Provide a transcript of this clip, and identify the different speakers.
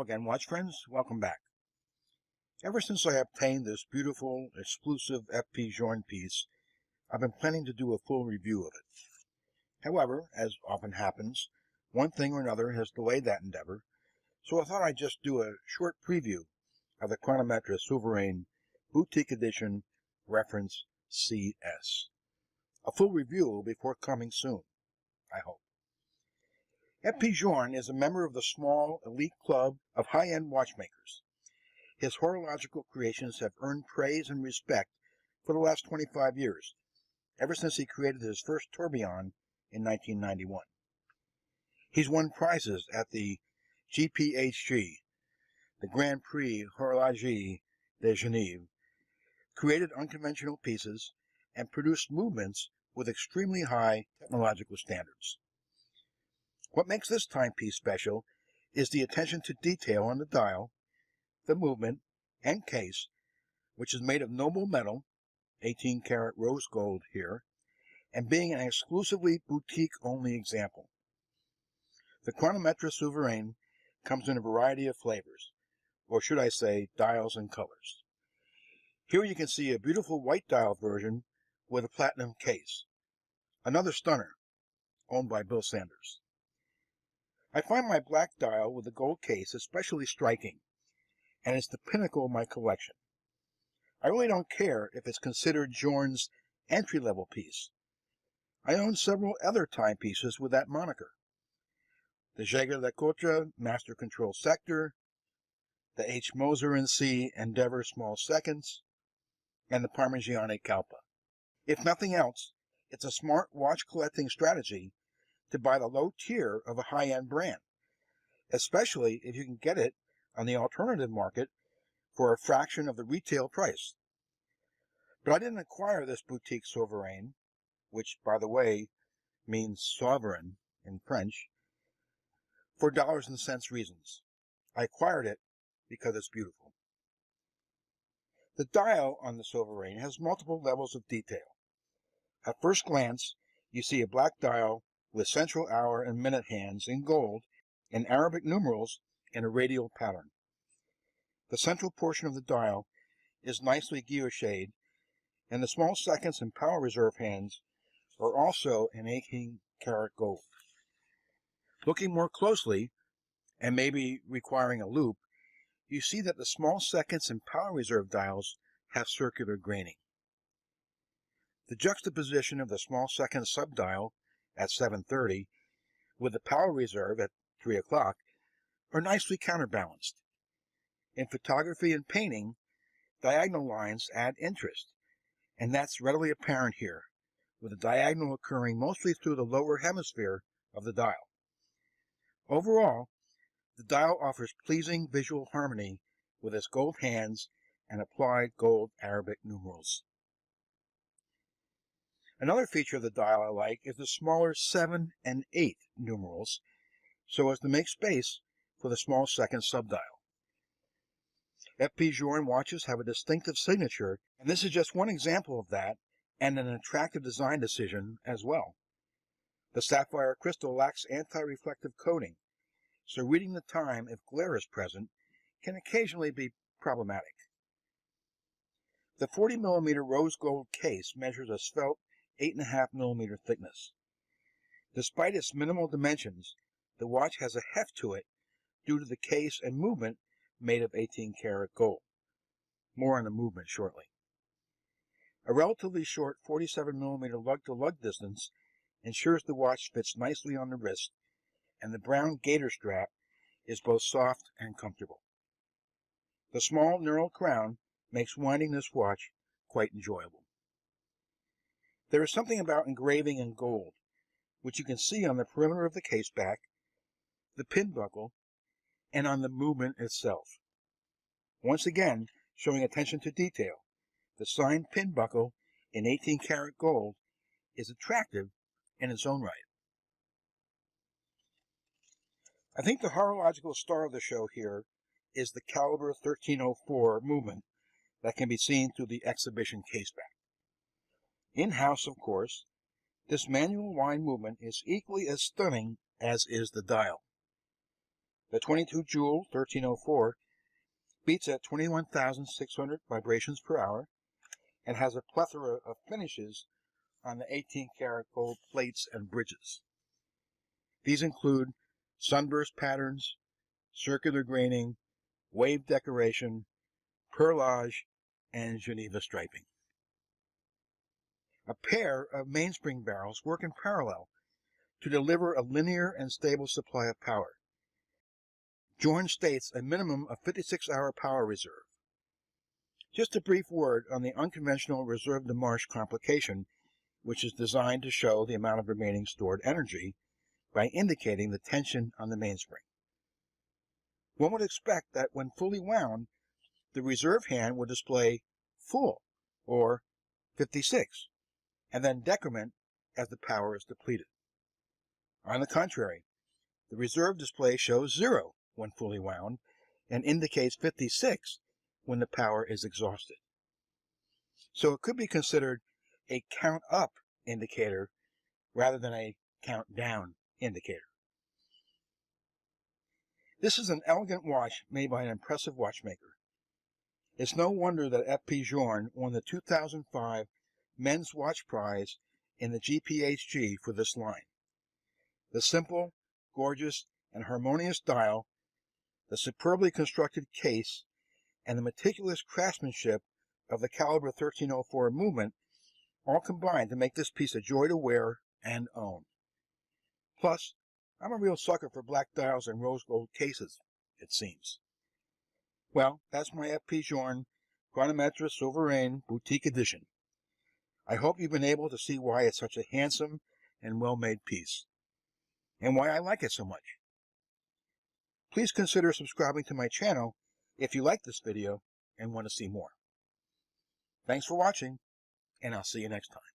Speaker 1: Hello again, watch friends. Welcome back. Ever since I obtained this beautiful, exclusive FP Journe piece, I've been planning to do a full review of it. However, as often happens, one thing or another has delayed that endeavor, so I thought I'd just do a short preview of the Cronometre Souveraine Boutique Edition Reference CS. A full review will be forthcoming soon, I hope. FP Journe is a member of the small, elite club of high-end watchmakers. His horological creations have earned praise and respect for the last 25 years, ever since he created his first tourbillon in 1991. He's won prizes at the GPHG, the Grand Prix Horlogerie de Genève, created unconventional pieces, and produced movements with extremely high technological standards. What makes this timepiece special is the attention to detail on the dial, the movement, and case, which is made of noble metal, 18-karat rose gold here, and being an exclusively boutique-only example. The Cronometre Souveraine comes in a variety of flavors, or should I say, dials and colors. Here you can see a beautiful white dial version with a platinum case. Another stunner, owned by Bill Sanders. I find my black dial with the gold case especially striking, and it's the pinnacle of my collection. I really don't care if it's considered Journe's entry-level piece. I own several other timepieces with that moniker. The Jaeger-LeCoultre Master Control Sector, the H. Moser & C. Endeavor Small Seconds, and the Parmigiane Calpa. If nothing else, it's a smart watch collecting strategy to buy the low tier of a high-end brand, especially if you can get it on the alternative market for a fraction of the retail price. But I didn't acquire this boutique souveraine, which, by the way, means sovereign in French, for dollars and cents reasons. I acquired it because it's beautiful. The dial on the souveraine has multiple levels of detail. At first glance, you see a black dial with central hour and minute hands in gold and Arabic numerals in a radial pattern. The central portion of the dial is nicely guillocheted, and the small seconds and power reserve hands are also in 18-karat gold. Looking more closely, and maybe requiring a loop, you see that the small seconds and power reserve dials have circular graining. The juxtaposition of the small seconds subdial at 7:30 with the power reserve at 3 o'clock are nicely counterbalanced. In photography and painting, diagonal lines add interest, and that's readily apparent here, with the diagonal occurring mostly through the lower hemisphere of the dial. Overall, the dial offers pleasing visual harmony with its gold hands and applied gold Arabic numerals. Another feature of the dial I like is the smaller 7 and 8 numerals, so as to make space for the small second subdial. FP Journe watches have a distinctive signature, and this is just one example of that, and an attractive design decision as well. The sapphire crystal lacks anti-reflective coating, so reading the time if glare is present can occasionally be problematic. The 40mm rose gold case measures a svelte 8.5mm thickness. Despite its minimal dimensions, the watch has a heft to it due to the case and movement made of 18-karat gold. More on the movement shortly. A relatively short 47mm lug-to-lug distance ensures the watch fits nicely on the wrist, and the brown gaiter strap is both soft and comfortable. The small knurled crown makes winding this watch quite enjoyable. There is something about engraving in gold, which you can see on the perimeter of the case back, the pin buckle, and on the movement itself. Once again, showing attention to detail, the signed pin buckle in 18-karat gold is attractive in its own right. I think the horological star of the show here is the caliber 1304 movement that can be seen through the exhibition caseback. In-house, of course, this manual wind movement is equally as stunning as is the dial. The 22 jewel 1304 beats at 21,600 vibrations per hour and has a plethora of finishes on the 18-karat gold plates and bridges. These include sunburst patterns, circular graining, wave decoration, perlage, and Geneva striping. A pair of mainspring barrels work in parallel to deliver a linear and stable supply of power. Journe states a minimum of 56-hour power reserve. Just a brief word on the unconventional reserve de marche complication, which is designed to show the amount of remaining stored energy by indicating the tension on the mainspring. One would expect that when fully wound, the reserve hand would display full, or 56, and then decrement as the power is depleted. On the contrary, the reserve display shows 0 when fully wound and indicates 56 when the power is exhausted. So it could be considered a count up indicator rather than a count down indicator. This is an elegant watch made by an impressive watchmaker. It's no wonder that FP Journe won the 2005 Men's Watch Prize in the GPHG for this line. The simple, gorgeous, and harmonious dial, the superbly constructed case, and the meticulous craftsmanship of the caliber 1304 movement all combine to make this piece a joy to wear and own. Plus, I'm a real sucker for black dials and rose gold cases, it seems. Well, that's my FP Journe Cronometre Souveraine Boutique Edition. I hope you've been able to see why it's such a handsome and well-made piece, and why I like it so much. Please consider subscribing to my channel if you like this video and want to see more. Thanks for watching, and I'll see you next time.